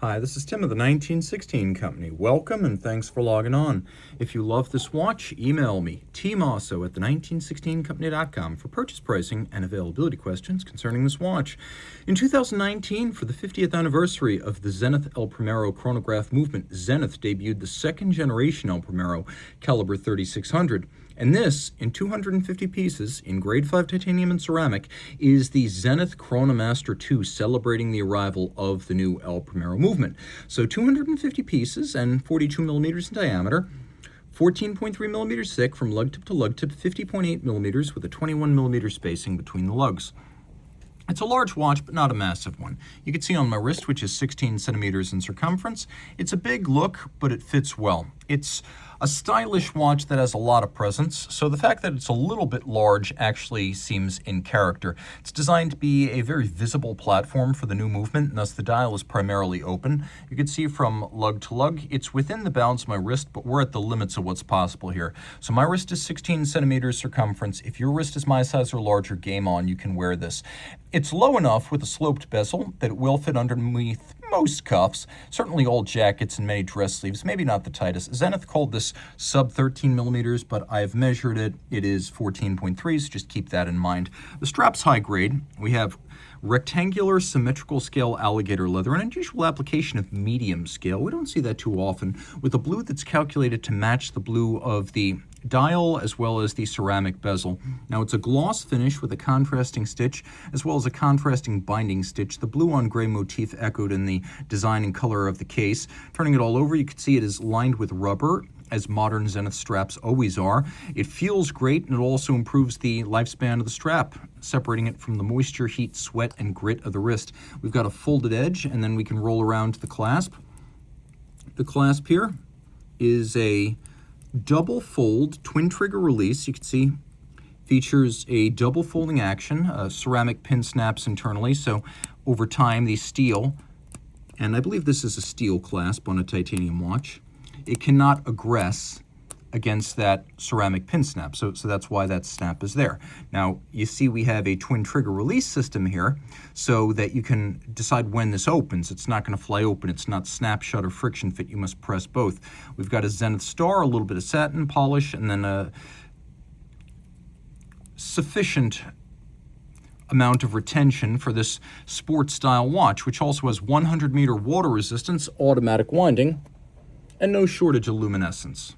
Hi, this is Tim of the 1916 Company. Welcome and thanks for logging on. If you love this watch, email me, Team Mosso at the1916company.com for purchase pricing and availability questions concerning this watch. In 2019, for the 50th anniversary of the Zenith El Primero chronograph movement, Zenith debuted the second generation El Primero, caliber 3600. And this, in 250 pieces, in grade 5 titanium and ceramic, is the Zenith Chronomaster 2, celebrating the arrival of the new El Primero movement. So 250 pieces and 42 millimeters in diameter, 14.3 millimeters thick from lug tip to lug tip, 50.8 millimeters with a 21 millimeter spacing between the lugs. It's a large watch, but not a massive one. You can see on my wrist, which is 16 centimeters in circumference. It's a big look, but it fits well. It's a stylish watch that has a lot of presence, so the fact that it's a little bit large actually seems in character. It's designed to be a very visible platform for the new movement, and thus the dial is primarily open. You can see from lug to lug, it's within the bounds of my wrist, but we're at the limits of what's possible here. So my wrist is 16 centimeters circumference. If your wrist is my size or larger, game on, you can wear this. It's low enough with a sloped bezel that it will fit underneath most cuffs, certainly all jackets and many dress sleeves, maybe not the tightest. Zenith called this sub 13 millimeters, but I've measured it. It is 14.3, so just keep that in mind. The strap's high grade. We have rectangular symmetrical scale alligator leather, an unusual application of medium scale. We don't see that too often, with a blue that's calculated to match the blue of the dial as well as the ceramic bezel. Now it's a gloss finish with a contrasting stitch as well as a contrasting binding stitch. The blue on gray motif echoed in the design and color of the case. Turning it all over, you can see it is lined with rubber, as modern Zenith straps always are. It feels great, and it also improves the lifespan of the strap, separating it from the moisture, heat, sweat, and grit of the wrist. We've got a folded edge, and then we can roll around to the clasp. The clasp here is a double fold twin trigger release. You can see features a double folding action, ceramic pin snaps internally, so over time these steel, and I believe this is a steel clasp on a titanium watch, it cannot aggress against that ceramic pin snap, so that's why that snap is there. Now you see we have a twin trigger release system here so that you can decide when this opens. It's not going to fly open, it's not snap shut or friction fit, you must press both. We've got a Zenith star, a little bit of satin polish, and then a sufficient amount of retention for this sports style watch, which also has 100-meter water resistance, automatic winding, and no shortage of luminescence.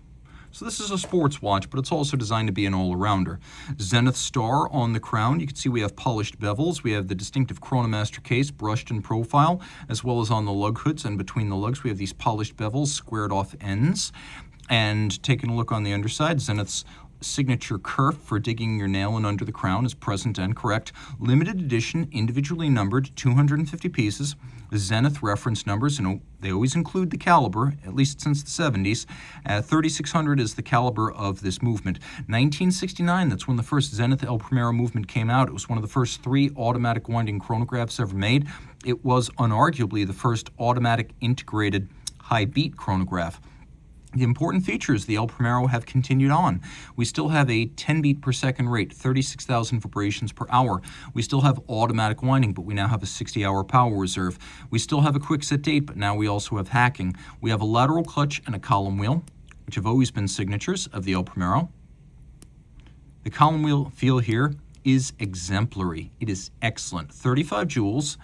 So this is a sports watch, but it's also designed to be an all-arounder. Zenith star on the crown. You can see we have polished bevels. We have the distinctive Chronomaster case brushed in profile, as well as on the lug hoods, and between the lugs we have these polished bevels, squared off ends. And taking a look on the underside, Zenith's signature kerf for digging your nail in under the crown is present and correct. Limited edition, individually numbered, 250 pieces. Zenith reference numbers, and they always include the caliber, at least since the 70s. 3600 is the caliber of this movement. 1969, that's when the first Zenith El Primero movement came out. It was one of the first 3 automatic winding chronographs ever made. It was unarguably the first automatic integrated high beat chronograph. The important features of the El Primero have continued on. We still have a 10 beat per second rate, 36,000 vibrations per hour. We still have automatic winding, but we now have a 60-hour power reserve. We still have a quick set date, but now we also have hacking. We have a lateral clutch and a column wheel, which have always been signatures of the El Primero. The column wheel feel here is exemplary. It is excellent. 35 joules.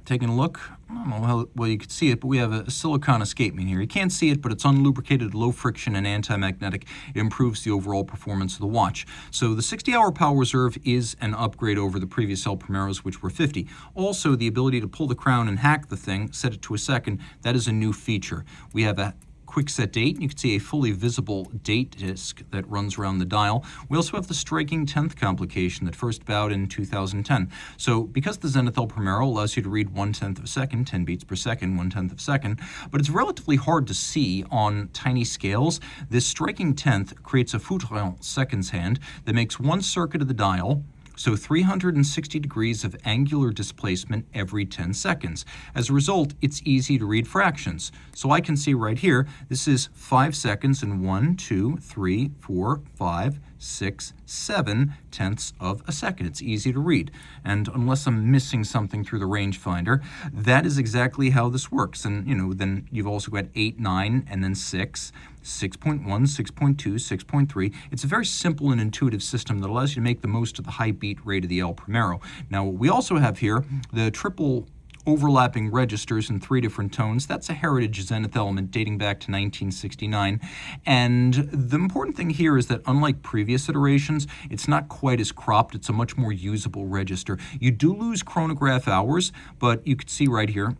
Taking a look, I don't know how well you can see it, but we have a silicone escapement here. You can't see it, but it's unlubricated, low friction, and anti-magnetic. It improves the overall performance of the watch. So the 60-hour power reserve is an upgrade over the previous El Primeros, which were 50. Also, the ability to pull the crown and hack the thing, set it to a second, that is a new feature. We have a quick set date. You can see a fully visible date disc that runs around the dial. We also have the striking 10th complication that first bowed in 2010. So because the Zenith El Primero allows you to read 1/10 of a second, 10 beats per second, 1/10 of a second, but it's relatively hard to see on tiny scales, this striking 10th creates a foudroyant seconds hand that makes one circuit of the dial, so 360 degrees of angular displacement every 10 seconds. As a result, it's easy to read fractions. So I can see right here, this is 5 seconds and 1, 2, 3, 4, 5, 0.667 of a second. It's easy to read. And unless I'm missing something through the rangefinder, that is exactly how this works. And, then you've also got 8, 9, and then 6. 6.1, 6.2, 6.3. It's a very simple and intuitive system that allows you to make the most of the high beat rate of the El Primero. Now, we also have here the triple overlapping registers in 3 different tones. That's a heritage Zenith element dating back to 1969. And the important thing here is that unlike previous iterations, it's not quite as cropped. It's a much more usable register. You do lose chronograph hours, but you can see right here,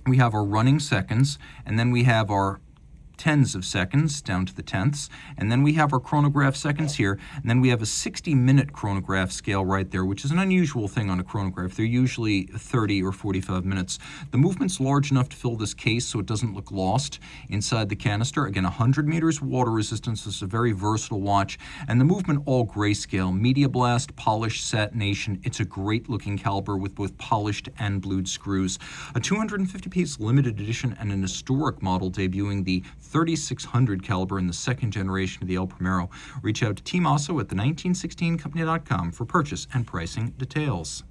we have our running seconds, and then we have our tens of seconds down to the tenths, and then we have our chronograph seconds here, and then we have a 60-minute chronograph scale right there, which is an unusual thing on a chronograph. They're usually 30 or 45 minutes. The movement's large enough to fill this case so it doesn't look lost inside the canister. Again, 100 meters water resistance. This is a very versatile watch, and the movement all grayscale, media blast, polished satination. It's a great looking caliber with both polished and blued screws. A 250-piece limited edition and an historic model debuting the 3600 caliber in the 2nd generation of the El Primero. Reach out to Team Mosso at the 1916company.com for purchase and pricing details.